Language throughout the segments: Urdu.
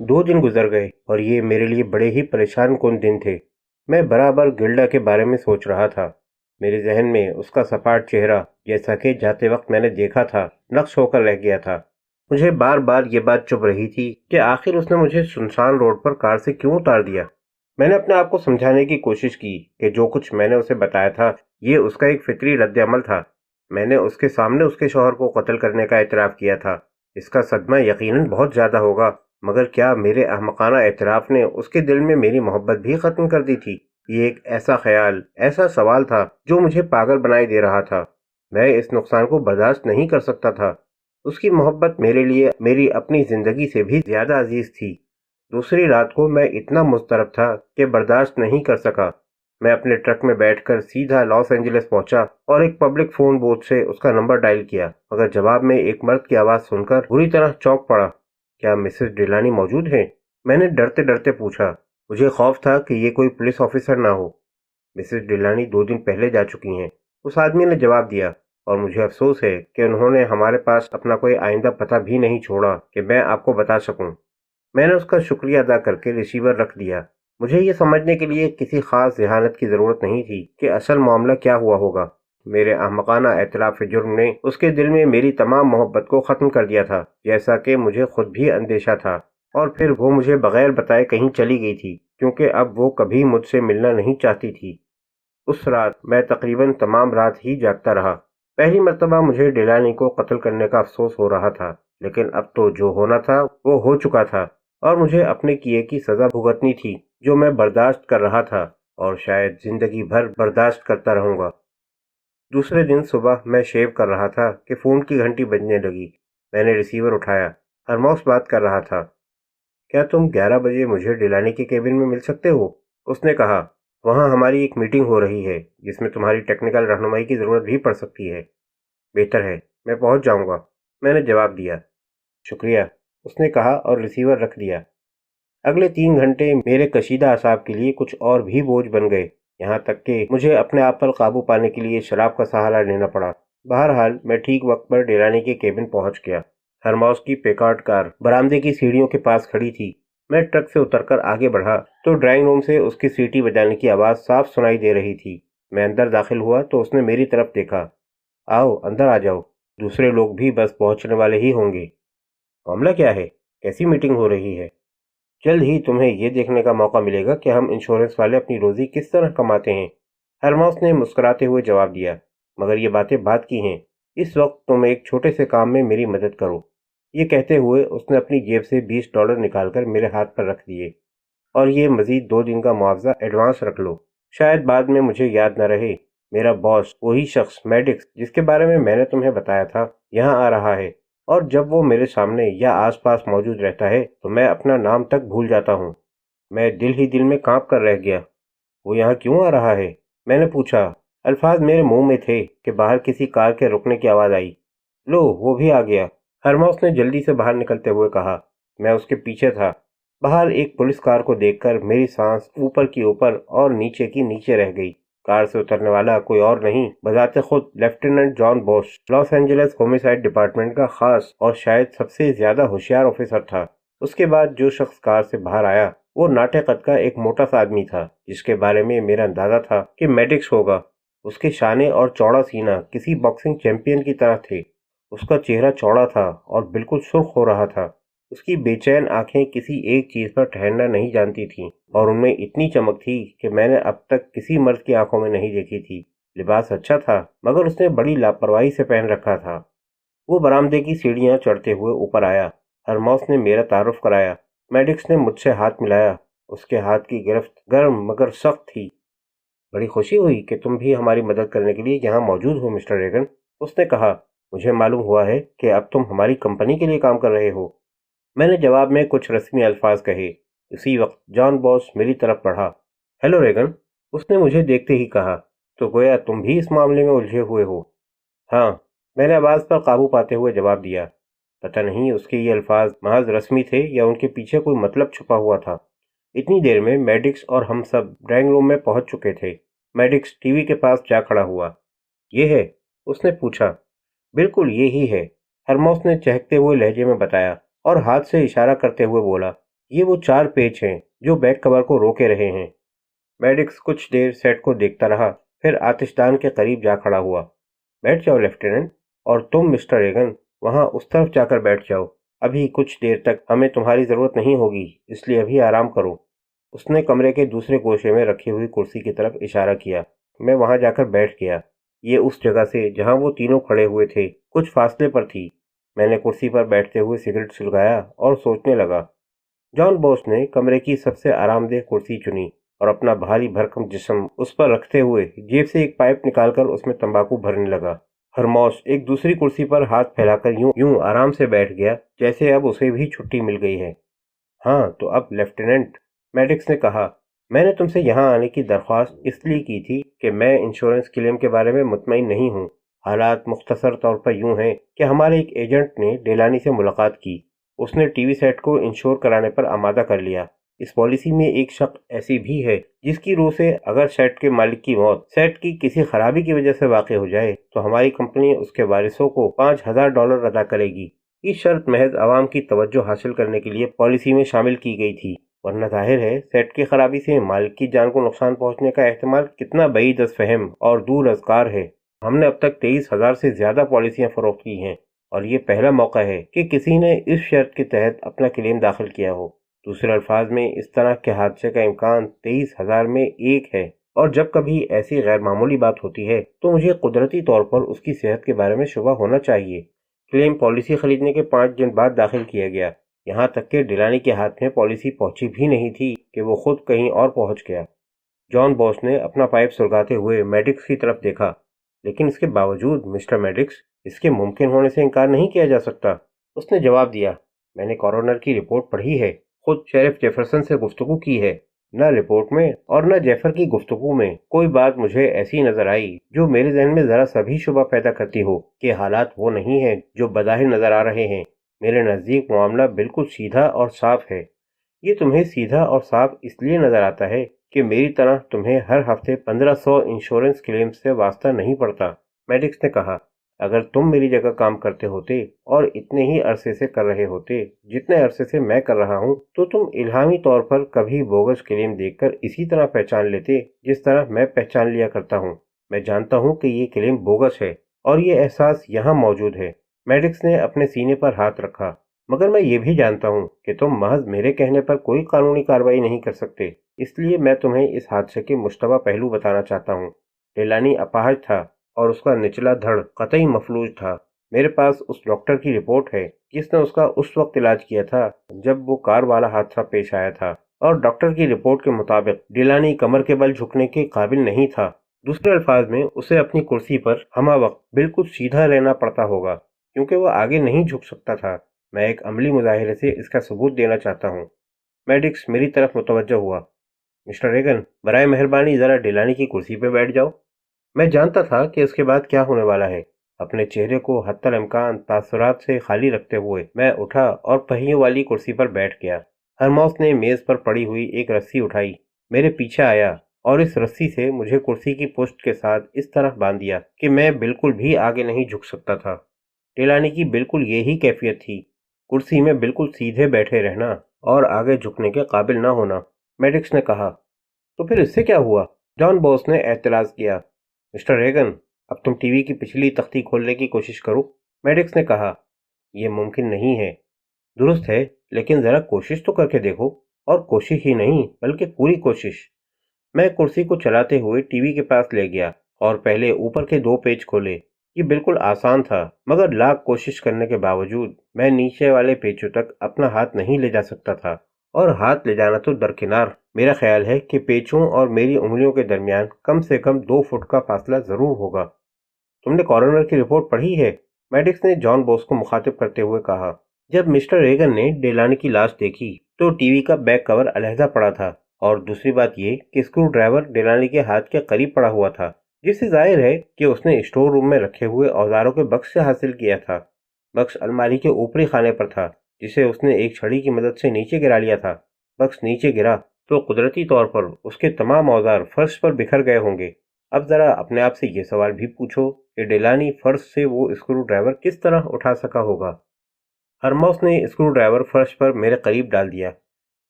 2 دن گزر گئے اور یہ میرے لیے بڑے ہی پریشان کن دن تھے۔ میں برابر گلڈا کے بارے میں سوچ رہا تھا۔ میرے ذہن میں اس کا سپاٹ چہرہ، جیسا کہ جاتے وقت میں نے دیکھا تھا، نقش ہو کر رہ گیا تھا۔ مجھے بار بار یہ بات چبھ رہی تھی کہ آخر اس نے مجھے سنسان روڈ پر کار سے کیوں اتار دیا۔ میں نے اپنے آپ کو سمجھانے کی کوشش کی کہ جو کچھ میں نے اسے بتایا تھا یہ اس کا ایک فطری رد عمل تھا۔ میں نے اس کے سامنے اس کے شوہر کو قتل کرنے کا اعتراف کیا تھا۔ اس کا صدمہ یقیناً بہت زیادہ ہوگا، مگر کیا میرے احمقانہ اعتراف نے اس کے دل میں میری محبت بھی ختم کر دی تھی؟ یہ ایک ایسا خیال، ایسا سوال تھا جو مجھے پاگل بنائی دے رہا تھا۔ میں اس نقصان کو برداشت نہیں کر سکتا تھا۔ اس کی محبت میرے لیے میری اپنی زندگی سے بھی زیادہ عزیز تھی۔ دوسری رات کو میں اتنا مضطرب تھا کہ برداشت نہیں کر سکا۔ میں اپنے ٹرک میں بیٹھ کر سیدھا لاس اینجلس پہنچا اور ایک پبلک فون بوتھ سے اس کا نمبر ڈائل کیا، مگر جواب میں ایک مرد کی آواز سن کر بری طرح چونک پڑا۔ کیا مسز ڈیلانی موجود ہیں؟ میں نے ڈرتے ڈرتے پوچھا۔ مجھے خوف تھا کہ یہ کوئی پولیس آفیسر نہ ہو۔ مسز ڈیلانی 2 دن پہلے جا چکی ہیں، اس آدمی نے جواب دیا، اور مجھے افسوس ہے کہ انہوں نے ہمارے پاس اپنا کوئی آئندہ پتہ بھی نہیں چھوڑا کہ میں آپ کو بتا سکوں۔ میں نے اس کا شکریہ ادا کر کے ریسیور رکھ دیا۔ مجھے یہ سمجھنے کے لیے کسی خاص ذہانت کی ضرورت نہیں تھی کہ اصل معاملہ کیا ہوا ہوگا۔ میرے احمقانہ اعتراف جرم نے اس کے دل میں میری تمام محبت کو ختم کر دیا تھا، جیسا کہ مجھے خود بھی اندیشہ تھا۔ اور پھر وہ مجھے بغیر بتائے کہیں چلی گئی تھی، کیونکہ اب وہ کبھی مجھ سے ملنا نہیں چاہتی تھی۔ اس رات میں تقریباً تمام رات ہی جاگتا رہا۔ پہلی مرتبہ مجھے ڈیلانی کو قتل کرنے کا افسوس ہو رہا تھا، لیکن اب تو جو ہونا تھا وہ ہو چکا تھا، اور مجھے اپنے کیے کی سزا بھگتنی تھی جو میں برداشت کر رہا تھا، اور شاید زندگی بھر برداشت کرتا رہوں گا۔ دوسرے دن صبح میں شیو کر رہا تھا کہ فون کی گھنٹی بجنے لگی۔ میں نے ریسیور اٹھایا۔ ہرموس بات کر رہا تھا۔ کیا تم 11 بجے مجھے ڈیلانی کے کیبن میں مل سکتے ہو؟ اس نے کہا، وہاں ہماری ایک میٹنگ ہو رہی ہے جس میں تمہاری ٹیکنیکل رہنمائی کی ضرورت بھی پڑ سکتی ہے۔ بہتر ہے، میں پہنچ جاؤں گا، میں نے جواب دیا۔ شکریہ، اس نے کہا اور ریسیور رکھ دیا۔ اگلے 3 گھنٹے میرے کشیدہ اعصاب کے لیے کچھ اور بھی بوجھ بن گئے، یہاں تک کہ مجھے اپنے آپ پر قابو پانے کے لیے شراب کا سہارا لینا پڑا۔ بہرحال میں ٹھیک وقت پر ڈیلانی کے کیبن پہنچ گیا۔ ہرماؤس کی پیکارڈ کار برآمدے کی سیڑھیوں کے پاس کھڑی تھی۔ میں ٹرک سے اتر کر آگے بڑھا تو ڈرائنگ روم سے اس کی سیٹی بجانے کی آواز صاف سنائی دے رہی تھی۔ میں اندر داخل ہوا تو اس نے میری طرف دیکھا۔ آؤ اندر آ جاؤ، دوسرے لوگ بھی بس پہنچنے والے ہی ہوں گے۔ معاملہ کیا ہے؟ کیسی میٹنگ ہو رہی ہے؟ جلد ہی تمہیں یہ دیکھنے کا موقع ملے گا کہ ہم انشورنس والے اپنی روزی کس طرح کماتے ہیں، ہرماؤس نے مسکراتے ہوئے جواب دیا۔ مگر یہ باتیں بعد کی ہیں، اس وقت تم ایک چھوٹے سے کام میں میری مدد کرو۔ یہ کہتے ہوئے اس نے اپنی جیب سے $20 نکال کر میرے ہاتھ پر رکھ دیے۔ اور یہ مزید 2 دن کا معاوضہ ایڈوانس رکھ لو، شاید بعد میں مجھے یاد نہ رہے۔ میرا باس، وہی شخص میڈکس جس کے بارے میں نے تمہیں بتایا تھا، یہاں آ رہا ہے، اور جب وہ میرے سامنے یا آس پاس موجود رہتا ہے تو میں اپنا نام تک بھول جاتا ہوں۔ میں دل ہی دل میں کانپ کر رہ گیا۔ وہ یہاں کیوں آ رہا ہے؟ میں نے پوچھا۔ الفاظ میرے منہ میں تھے کہ باہر کسی کار کے رکنے کی آواز آئی۔ لو، وہ بھی آ گیا، ہرماؤس نے جلدی سے باہر نکلتے ہوئے کہا۔ میں اس کے پیچھے تھا۔ باہر ایک پولیس کار کو دیکھ کر میری سانس اوپر کی اوپر اور نیچے کی نیچے رہ گئی۔ کار سے اترنے والا کوئی اور نہیں، بذات خود لیفٹیننٹ جان بوش، لاس اینجلس ہومیسائیڈ ڈپارٹمنٹ کا خاص اور شاید سب سے زیادہ ہوشیار آفیسر تھا۔ اس کے بعد جو شخص کار سے باہر آیا وہ ناٹے قد کا ایک موٹا سا آدمی تھا، جس کے بارے میں میرا اندازہ تھا کہ میڈکس ہوگا۔ اس کے شانے اور چوڑا سینہ کسی باکسنگ چیمپئن کی طرح تھے۔ اس کا چہرہ چوڑا تھا اور بالکل سرخ ہو رہا تھا۔ اس کی بے چین آنکھیں کسی ایک چیز پر ٹھہرنا نہیں جانتی تھیں، اور ان میں اتنی چمک تھی کہ میں نے اب تک کسی مرد کی آنکھوں میں نہیں دیکھی تھی۔ لباس اچھا تھا، مگر اس نے بڑی لاپرواہی سے پہن رکھا تھا۔ وہ برآمدے کی سیڑھیاں چڑھتے ہوئے اوپر آیا۔ ہرماؤس نے میرا تعارف کرایا۔ میڈکس نے مجھ سے ہاتھ ملایا۔ اس کے ہاتھ کی گرفت گرم مگر سخت تھی۔ بڑی خوشی ہوئی کہ تم بھی ہماری مدد کرنے کے لیے یہاں موجود ہو مسٹر ریگن، اس نے کہا۔ مجھے معلوم ہوا ہے کہ اب تم ہماری کمپنی کے لیے کام کر رہے ہو۔ میں نے جواب میں کچھ رسمی الفاظ کہے۔ اسی وقت جان باس میری طرف بڑھا۔ ہیلو ریگن، اس نے مجھے دیکھتے ہی کہا۔ تو گویا تم بھی اس معاملے میں الجھے ہوئے ہو؟ ہاں، میں نے آواز پر قابو پاتے ہوئے جواب دیا۔ پتہ نہیں اس کے یہ الفاظ محض رسمی تھے یا ان کے پیچھے کوئی مطلب چھپا ہوا تھا۔ اتنی دیر میں میڈکس اور ہم سب ڈرائنگ روم میں پہنچ چکے تھے۔ میڈکس ٹی وی کے پاس جا کھڑا ہوا۔ یہ ہے؟ اس نے پوچھا۔ بالکل یہی ہے، ہرماؤس نے چہکتے ہوئے لہجے میں بتایا اور ہاتھ سے اشارہ کرتے ہوئے بولا۔ یہ وہ 4 پیچ ہیں جو بیک کور کو روکے رہے ہیں۔ میڈکس کچھ دیر سیٹ کو دیکھتا رہا، پھر آتش دان کے قریب جا کھڑا ہوا۔ بیٹھ جاؤ لیفٹیننٹ، اور تم مسٹر ریگن وہاں اس طرف جا کر بیٹھ جاؤ۔ ابھی کچھ دیر تک ہمیں تمہاری ضرورت نہیں ہوگی، اس لیے ابھی آرام کرو۔ اس نے کمرے کے دوسرے گوشے میں رکھی ہوئی کرسی کی طرف اشارہ کیا۔ میں وہاں جا کر بیٹھ گیا۔ یہ اس جگہ سے جہاں وہ تینوں کھڑے ہوئے تھے کچھ فاصلے پر تھی۔ میں نے کرسی پر بیٹھتے ہوئے سگریٹ سلگایا اور سوچنے لگا۔ جان بوس نے کمرے کی سب سے آرام دہ کرسی چنی اور اپنا بھاری بھرکم جسم اس پر رکھتے ہوئے جیب سے ایک پائپ نکال کر اس میں تمباکو بھرنے لگا۔ ہرموس ایک دوسری کرسی پر ہاتھ پھیلا کر یوں آرام سے بیٹھ گیا جیسے اب اسے بھی چھٹی مل گئی ہے۔ ہاں تو اب لیفٹیننٹ، میڈکس نے کہا، میں نے تم سے یہاں آنے کی درخواست اس لیے کی تھی کہ میں انشورنس کلیم کے بارے میں مطمئن نہیں ہوں۔ حالات مختصر طور پر یوں ہیں کہ ہمارے ایک ایجنٹ نے ڈیلانی سے ملاقات کی۔ اس نے ٹی وی سیٹ کو انشور کرانے پر آمادہ کر لیا۔ اس پالیسی میں ایک شرط ایسی بھی ہے جس کی روح سے اگر سیٹ کے مالک کی موت سیٹ کی کسی خرابی کی وجہ سے واقع ہو جائے تو ہماری کمپنی اس کے وارثوں کو $5000 ادا کرے گی۔ یہ شرط محض عوام کی توجہ حاصل کرنے کے لیے پالیسی میں شامل کی گئی تھی، ورنہ ظاہر ہے سیٹ کی خرابی سے مالک کی جان کو نقصان پہنچنے کا احتمال کتنا بعید از فہم اور دور از کار ہے۔ ہم نے اب تک 23,000 سے زیادہ پالیسیاں فروخت کی ہیں، اور یہ پہلا موقع ہے کہ کسی نے اس شرط کے تحت اپنا کلیم داخل کیا ہو۔ دوسرے الفاظ میں اس طرح کے حادثے کا امکان 23,000 میں 1 ہے، اور جب کبھی ایسی غیر معمولی بات ہوتی ہے تو مجھے قدرتی طور پر اس کی صحت کے بارے میں شبہ ہونا چاہیے۔ کلیم پالیسی خریدنے کے 5 دن بعد داخل کیا گیا، یہاں تک کہ ڈیلانی کے ہاتھ میں پالیسی پہنچی بھی نہیں تھی کہ وہ خود کہیں اور پہنچ گیا۔ جان بوس نے اپنا پائپ سلگاتے ہوئے میڈکس کی طرف دیکھا۔ لیکن اس کے باوجود مسٹر میڈکس، اس کے ممکن ہونے سے انکار نہیں کیا جا سکتا۔ اس نے جواب دیا، میں نے کورونر کی رپورٹ پڑھی ہے، خود شیرف جیفرسن سے گفتگو کی ہے۔ نہ رپورٹ میں اور نہ جیفر کی گفتگو میں کوئی بات مجھے ایسی نظر آئی جو میرے ذہن میں ذرا سا بھی شبہ پیدا کرتی ہو کہ حالات وہ نہیں ہیں جو بظاہر نظر آ رہے ہیں۔ میرے نزدیک معاملہ بالکل سیدھا اور صاف ہے۔ یہ تمہیں سیدھا اور صاف اس لیے نظر آتا ہے کہ میری طرح تمہیں ہر ہفتے 1500 انشورنس کلیم سے واسطہ نہیں پڑتا۔ میڈکس نے کہا، اگر تم میری جگہ کام کرتے ہوتے اور اتنے ہی عرصے سے کر رہے ہوتے جتنے عرصے سے میں کر رہا ہوں تو تم الہامی طور پر کبھی بوگس کلیم دیکھ کر اسی طرح پہچان لیتے جس طرح میں پہچان لیا کرتا ہوں۔ میں جانتا ہوں کہ یہ کلیم بوگس ہے اور یہ احساس یہاں موجود ہے۔ میڈکس نے اپنے سینے پر ہاتھ رکھا، مگر میں یہ بھی جانتا ہوں کہ تم محض میرے کہنے پر کوئی قانونی کارروائی نہیں کر سکتے، اس لیے میں تمہیں اس حادثے کے مشتبہ پہلو بتانا چاہتا ہوں۔ ڈیلانی اپاہج تھا اور اس کا نچلا دھڑ قطعی مفلوج تھا۔ میرے پاس اس ڈاکٹر کی رپورٹ ہے جس نے اس کا اس وقت علاج کیا تھا جب وہ کار والا حادثہ پیش آیا تھا، اور ڈاکٹر کی رپورٹ کے مطابق ڈیلانی کمر کے بل جھکنے کے قابل نہیں تھا۔ دوسرے الفاظ میں اسے اپنی کرسی پر ہمہ وقت بالکل سیدھا رہنا پڑتا ہوگا کیونکہ وہ آگے نہیں جھک سکتا تھا۔ میں ایک عملی مظاہرے سے اس کا ثبوت دینا چاہتا ہوں۔ میڈکس میری طرف متوجہ ہوا۔ مسٹر ریگن، برائے مہربانی ذرا ڈیلانی کی کرسی پہ بیٹھ جاؤ۔ میں جانتا تھا کہ اس کے بعد کیا ہونے والا ہے۔ اپنے چہرے کو حتی الامکان تاثرات سے خالی رکھتے ہوئے میں اٹھا اور پہیوں والی کرسی پر بیٹھ گیا۔ ہرموس نے میز پر پڑی ہوئی ایک رسی اٹھائی، میرے پیچھے آیا اور اس رسی سے مجھے کرسی کی پشت کے ساتھ اس طرح باندھ دیا کہ میں بالکل بھی آگے نہیں جھک سکتا تھا۔ ڈیلانی کی بالکل یہی کیفیت تھی، کرسی میں بالکل سیدھے بیٹھے رہنا اور آگے جھکنے کے قابل نہ ہونا۔ میڈکس نے کہا، تو پھر اس سے کیا ہوا؟ جان بوس نے اعتراض کیا۔ مسٹر ریگن، اب تم ٹی وی کی پچھلی تختی کھولنے کی کوشش کرو، میڈکس نے کہا۔ یہ ممکن نہیں ہے۔ درست ہے، لیکن ذرا کوشش تو کر کے دیکھو، اور کوشش ہی نہیں بلکہ پوری کوشش۔ میں کرسی کو چلاتے ہوئے ٹی وی کے پاس لے گیا اور پہلے اوپر کے 2 پیچ کھولے۔ یہ بالکل آسان تھا، مگر لاکھ کوشش کرنے کے باوجود میں نیچے والے پیچوں تک اپنا ہاتھ نہیں لے جا سکتا تھا، اور ہاتھ لے جانا تو درکنار، میرا خیال ہے کہ پیچوں اور میری انگلیوں کے درمیان کم سے کم 2 فٹ کا فاصلہ ضرور ہوگا۔ تم نے کورونر کی رپورٹ پڑھی ہے؟ میڈکس نے جان بوس کو مخاطب کرتے ہوئے کہا۔ جب مسٹر ریگن نے ڈیلانی کی لاش دیکھی تو ٹی وی کا بیک کور علیحدہ پڑا تھا، اور دوسری بات یہ کہ اسکرو ڈرائیور ڈیلانی کے ہاتھ کے قریب پڑا ہوا تھا، جس سے ظاہر ہے کہ اس نے اسٹور روم میں رکھے ہوئے اوزاروں کے بکس سے حاصل کیا تھا۔ بکس الماری کے اوپری خانے پر تھا جسے اس نے ایک چھڑی کی مدد سے نیچے گرا لیا تھا۔ بکس نیچے گرا تو قدرتی طور پر اس کے تمام اوزار فرش پر بکھر گئے ہوں گے۔ اب ذرا اپنے آپ سے یہ سوال بھی پوچھو کہ ڈیلانی فرش سے وہ اسکرو ڈرائیور کس طرح اٹھا سکا ہوگا۔ ہرموس نے اسکرو ڈرائیور فرش پر میرے قریب ڈال دیا۔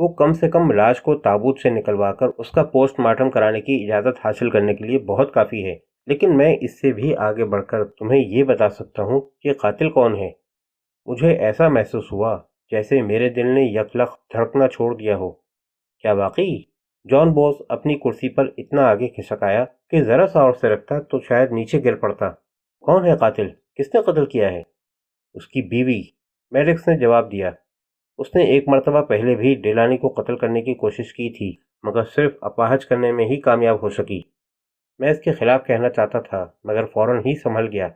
وہ کم سے کم لاش کو تابوت سے نکلوا کر اس کا پوسٹ مارٹم کرانے کی اجازت حاصل کرنے کے لیے بہت کافی ہے، لیکن میں اس سے بھی آگے بڑھ کر تمہیں یہ بتا سکتا ہوں کہ قاتل کون ہے۔ مجھے ایسا محسوس ہوا جیسے میرے دل نے یکلخت دھڑکنا چھوڑ دیا ہو۔ کیا واقعی؟ جان بوس اپنی کرسی پر اتنا آگے کھسک آیا کہ ذرا سا اور سے رکھتا تو شاید نیچے گر پڑتا۔ کون ہے قاتل؟ کس نے قتل کیا ہے؟ اس کی بیوی، میڈکس نے جواب دیا۔ اس نے ایک مرتبہ پہلے بھی ڈیلانی کو قتل کرنے کی کوشش کی تھی، مگر صرف اپاہج کرنے میں ہی کامیاب ہو سکی۔ میں اس کے خلاف کہنا چاہتا تھا مگر فوراً ہی سنبھل گیا۔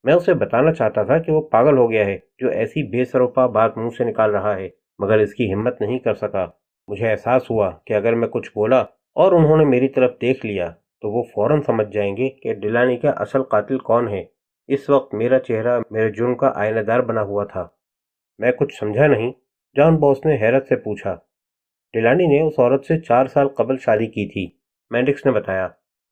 میں اسے بتانا چاہتا تھا کہ وہ پاگل ہو گیا ہے جو ایسی بے سروپا بات منہ سے نکال رہا ہے، مگر اس کی ہمت نہیں کر سکا۔ مجھے احساس ہوا کہ اگر میں کچھ بولا اور انہوں نے میری طرف دیکھ لیا تو وہ فوراً سمجھ جائیں گے کہ ڈیلانی کا اصل قاتل کون ہے۔ اس وقت میرا چہرہ میرے جرم کا آئینہ دار بنا ہوا تھا۔ میں کچھ سمجھا نہیں۔ جان بوس نے حیرت سے پوچھا۔ ڈیلانی نے اس عورت سے 4 سال قبل شادی کی تھی، مینڈکس نے بتایا،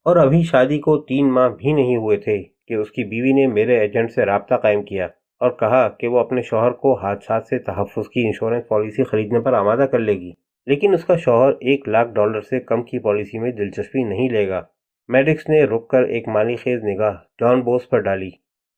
اور ابھی شادی کو 3 ماہ بھی نہیں ہوئے تھے کہ اس کی بیوی نے میرے ایجنٹ سے رابطہ قائم کیا اور کہا کہ وہ اپنے شوہر کو حادثات سے تحفظ کی انشورنس پالیسی خریدنے پر آمادہ کر لے گی، لیکن اس کا شوہر $1,00,000 سے کم کی پالیسی میں دلچسپی نہیں لے گا۔ میڈکس نے رک کر ایک معنی خیز نگاہ جان بوس پر ڈالی۔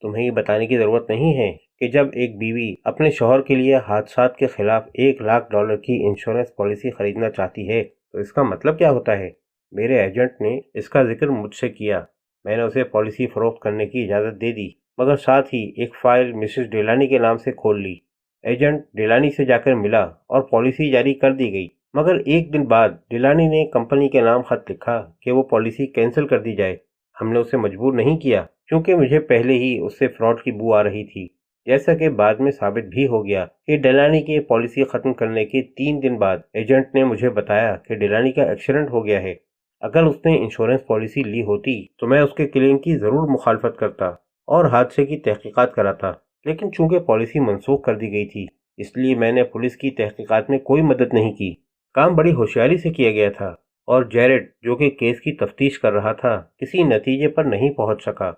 تمہیں یہ بتانے کی ضرورت نہیں ہے کہ جب ایک بیوی اپنے شوہر کے لیے حادثات کے خلاف $1,00,000 کی انشورنس پالیسی خریدنا چاہتی ہے تو اس کا مطلب کیا ہوتا ہے؟ میرے ایجنٹ نے اس کا ذکر مجھ سے کیا۔ میں نے اسے پالیسی فروخت کرنے کی اجازت دے دی، مگر ساتھ ہی ایک فائل مسز ڈیلانی کے نام سے کھول لی۔ ایجنٹ ڈیلانی سے جا کر ملا اور پالیسی جاری کر دی گئی، مگر 1 دن بعد ڈیلانی نے کمپنی کے نام خط لکھا کہ وہ پالیسی کینسل کر دی جائے۔ ہم نے اسے مجبور نہیں کیا کیونکہ مجھے پہلے ہی اس سے فراڈ کی بو آ رہی تھی، جیسا کہ بعد میں ثابت بھی ہو گیا کہ ڈیلانی کے پالیسی ختم کرنے کے 3 دن بعد ایجنٹ نے مجھے بتایا کہ ڈیلانی کا ایکسیڈنٹ ہو گیا ہے۔ اگر اس نے انشورنس پالیسی لی ہوتی تو میں اس کے کلیم کی ضرور مخالفت کرتا اور حادثے کی تحقیقات کراتا، لیکن چونکہ پالیسی منسوخ کر دی گئی تھی اس لیے میں نے پولیس کی تحقیقات میں کوئی مدد نہیں کی۔ کام بڑی ہوشیاری سے کیا گیا تھا اور جیرڈ جو کہ کیس کی تفتیش کر رہا تھا کسی نتیجے پر نہیں پہنچ سکا۔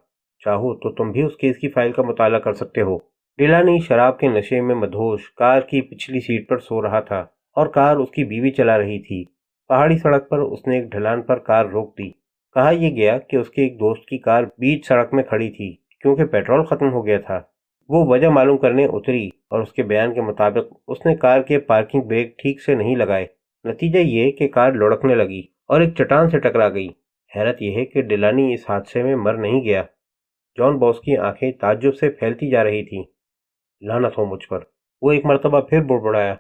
چاہو تو تم بھی اس کیس کی فائل کا مطالعہ کر سکتے ہو۔ ڈیلانی شراب کے نشے میں مدہوش کار کی پچھلی سیٹ پر سو رہا تھا اور کار اس کی بیوی چلا رہی تھی۔ پہاڑی سڑک پر اس نے ایک ڈھلان پر کار روک دی۔ کہا یہ گیا کہ اس کے ایک دوست کی کار بیچ سڑک میں کھڑی تھی کیونکہ پیٹرول ختم ہو گیا تھا۔ وہ وجہ معلوم کرنے اتری اور اس کے بیان کے مطابق اس نے کار کے پارکنگ بریک ٹھیک سے نہیں لگائے۔ نتیجہ یہ کہ کار لڑکنے لگی اور ایک چٹان سے ٹکرا گئی۔ حیرت یہ ہے کہ ڈیلانی اس حادثے میں مر نہیں گیا۔ جان بوس کی آنکھیں تعجب سے پھیلتی جا رہی تھیں۔ لعنت ہو مجھ پر، وہ ایک مرتبہ پھر بڑبڑایا۔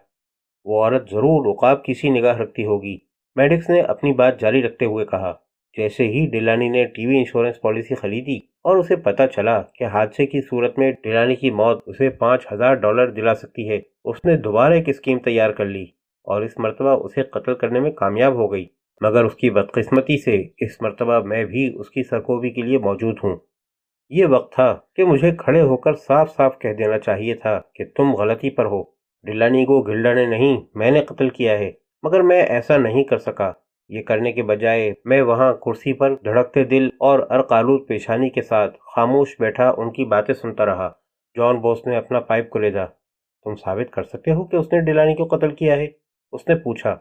وہ عورت ضرور عقاب کی سی نگاہ رکھتی ہوگی، میڈکس نے اپنی بات جاری رکھتے ہوئے کہا۔ جیسے ہی ڈیلانی نے ٹی وی انشورنس پالیسی خریدی اور اسے پتہ چلا کہ حادثے کی صورت میں ڈیلانی کی موت اسے $5,000 دلا سکتی ہے، اس نے دوبارہ ایک اسکیم تیار کر لی اور اس مرتبہ اسے قتل کرنے میں کامیاب ہو گئی۔ مگر اس کی بدقسمتی سے اس مرتبہ میں بھی اس کی سرکوبی کے لیے موجود ہوں۔ یہ وقت تھا کہ مجھے کھڑے ہو کر صاف صاف کہہ دینا چاہیے تھا کہ تم غلطی پر ہو۔ ڈیلانی کو گلڈا نے نہیں، میں نے قتل کیا ہے، مگر میں ایسا نہیں کر سکا۔ یہ کرنے کے بجائے میں وہاں کرسی پر دھڑکتے دل اور ارقالود پیشانی کے ساتھ خاموش بیٹھا ان کی باتیں سنتا رہا۔ جان بوس نے اپنا پائپ کلیدا۔ تم ثابت کر سکتے ہو کہ اس نے ڈیلانی کو قتل کیا ہے؟ اس نے پوچھا۔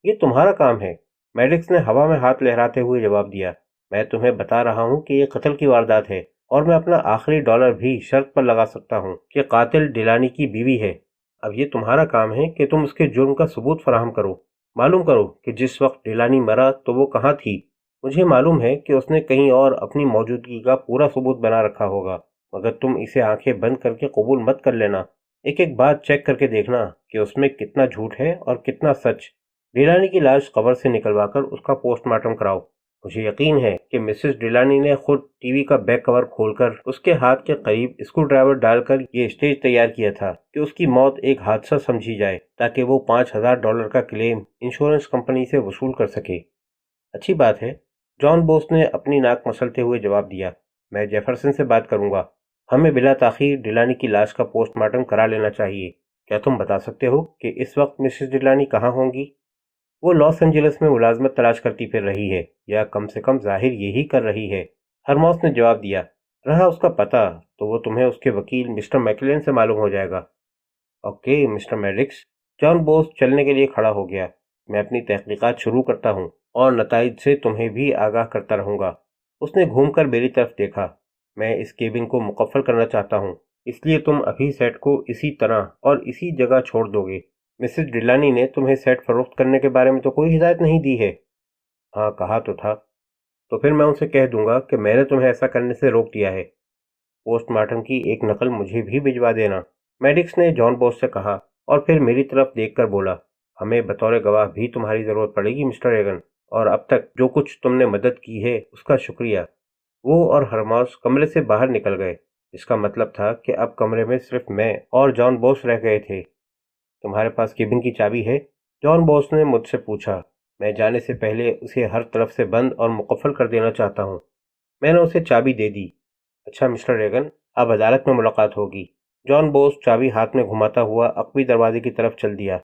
یہ تمہارا کام ہے، میڈکس نے ہوا میں ہاتھ لہراتے ہوئے جواب دیا۔ میں تمہیں بتا رہا ہوں کہ یہ قتل کی واردات ہے اور میں اپنا آخری ڈالر بھی شرط پر لگا سکتا ہوں کہ قاتل ڈیلانی کی بیوی ہے۔ اب یہ تمہارا کام ہے کہ تم اس کے جرم کا ثبوت فراہم کرو۔ معلوم کرو کہ جس وقت ڈیلانی مرا تو وہ کہاں تھی۔ مجھے معلوم ہے کہ اس نے کہیں اور اپنی موجودگی کا پورا ثبوت بنا رکھا ہوگا، مگر تم اسے آنکھیں بند کر کے قبول مت کر لینا۔ ایک ایک بات چیک کر کے دیکھنا کہ اس میں کتنا جھوٹ ہے اور کتنا سچ۔ ڈیلانی کی لاش قبر سے نکلوا کر اس کا پوسٹ مارٹم کراؤ۔ مجھے یقین ہے کہ مسز ڈیلانی نے خود ٹی وی کا بیک کور کھول کر اس کے ہاتھ کے قریب اسکرو ڈرائیور ڈال کر یہ اسٹیج تیار کیا تھا کہ اس کی موت ایک حادثہ سمجھی جائے تاکہ وہ $5,000 کا کلیم انشورنس کمپنی سے وصول کر سکے۔ اچھی بات ہے، جان بوس نے اپنی ناک مسلتے ہوئے جواب دیا۔ میں جیفرسن سے بات کروں گا۔ ہمیں بلا تاخیر ڈیلانی کی لاش کا پوسٹ مارٹم کرا لینا چاہیے۔ کیا تم بتا سکتے ہو کہ اس وقت مسز ڈیلانی کہاں ہوں گی؟ وہ لاس اینجلس میں ملازمت تلاش کرتی پھر رہی ہے، یا کم سے کم ظاہر یہی کر رہی ہے، ہرموس نے جواب دیا۔ رہا اس کا پتہ تو وہ تمہیں اس کے وکیل مسٹر میکلین سے معلوم ہو جائے گا۔ اوکے مسٹر میڈکس، جان بوس چلنے کے لیے کھڑا ہو گیا۔ میں اپنی تحقیقات شروع کرتا ہوں اور نتائج سے تمہیں بھی آگاہ کرتا رہوں گا۔ اس نے گھوم کر میری طرف دیکھا۔ میں اس کیبن کو مقفل کرنا چاہتا ہوں، اس لیے تم ابھی سیٹ کو اسی طرح اور اسی جگہ چھوڑ دو گے۔ مسز ڈیلانی نے تمہیں سیٹ فروخت کرنے کے بارے میں تو کوئی ہدایت نہیں دی ہے؟ ہاں، کہا تو تھا۔ تو پھر میں ان سے کہہ دوں گا کہ میں نے تمہیں ایسا کرنے سے روک دیا ہے۔ پوسٹ مارٹم کی ایک نقل مجھے بھی بھجوا دینا، میڈکس نے جان بوس سے کہا، اور پھر میری طرف دیکھ کر بولا، ہمیں بطور گواہ بھی تمہاری ضرورت پڑے گی مسٹر ایگن، اور اب تک جو کچھ تم نے مدد کی ہے اس کا شکریہ۔ وہ اور ہرماس کمرے سے باہر نکل گئے۔ اس کا مطلب تھا کہ اب کمرے میں صرف میں اور جان بوس رہ گئے تھے۔ تمہارے پاس کیبن کی چابی ہے؟ جان بوس نے مجھ سے پوچھا۔ میں جانے سے پہلے اسے ہر طرف سے بند اور مقفل کر دینا چاہتا ہوں۔ میں نے اسے چابی دے دی۔ اچھا مسٹر ریگن، اب عدالت میں ملاقات ہوگی۔ جان بوس چابی ہاتھ میں گھماتا ہوا عقبی دروازے کی طرف چل دیا۔